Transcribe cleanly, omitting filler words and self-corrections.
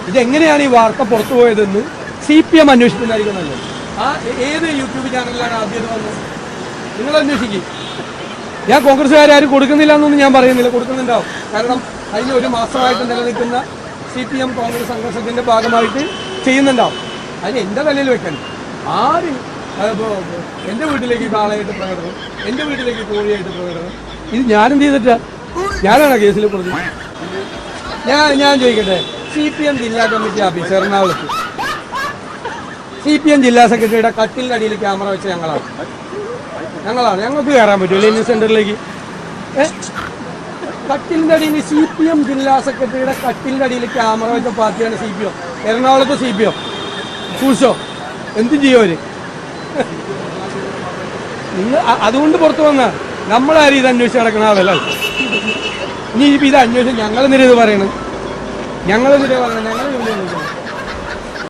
ഇതെങ്ങനെയാണ് ഈ വാർത്ത പുറത്തു പോയതെന്ന് CPM അന്വേഷിക്കുന്നതായിരിക്കും നല്ലത്. ഏത് യൂട്യൂബ് ചാനലിലാണ് ആദ്യം വന്നത്? നിങ്ങൾ അന്വേഷിക്കും. ഞാൻ കോൺഗ്രസ്സുകാർ ആരും കൊടുക്കുന്നില്ല എന്നൊന്നും ഞാൻ പറയുന്നില്ല, കൊടുക്കുന്നുണ്ടാവും. കാരണം കഴിഞ്ഞ ഒരു മാസമായിട്ട് നിലനിൽക്കുന്ന CPM കോൺഗ്രസ് സംഘർഷത്തിന്റെ ഭാഗമായിട്ട് ചെയ്യുന്നുണ്ടാവും. അതിന് എൻ്റെ തലയിൽ വെക്കണം. ആര് എൻ്റെ വീട്ടിലേക്ക് കാളയായിട്ട് പ്രകടനം, എൻ്റെ വീട്ടിലേക്ക് കോഴിയായിട്ട് പ്രകടനം, ഇത് ഞാനെന്ത് ചെയ്തിട്ടാ? ഞാനാണ് കേസിൽ പ്രതി. ഞാൻ ചോദിക്കട്ടെ, CPM ജില്ലാ കമ്മിറ്റി ഓഫീസ് എറണാകുളത്ത് CPM ജില്ലാ സെക്രട്ടറിയുടെ കട്ടിലിൻ്റെ അടിയിൽ ക്യാമറ വെച്ച ഞങ്ങൾക്ക് കയറാൻ പറ്റുമോ ലെനിൻ സെന്ററിലേക്ക്? കട്ടിലിൻ്റെ അടിയിൽ CPM ജില്ലാ സെക്രട്ടറിയുടെ കട്ടിലിൻ്റെ അടിയിൽ ക്യാമറ വെച്ച പാർട്ടിയാണ് CPM. എറണാകുളത്ത് CPM കൂശോ എന്തും ചെയ്യും അവര്. നിങ്ങൾ അതുകൊണ്ട് പുറത്തു വന്ന നമ്മളാരും ഇത് അന്വേഷിച്ച് നടക്കുന്ന ആളല്ല. ഇനി ഇത് അന്വേഷിച്ച് ഞങ്ങളെന്തിനാ ഇത് പറയണം? ഞങ്ങൾ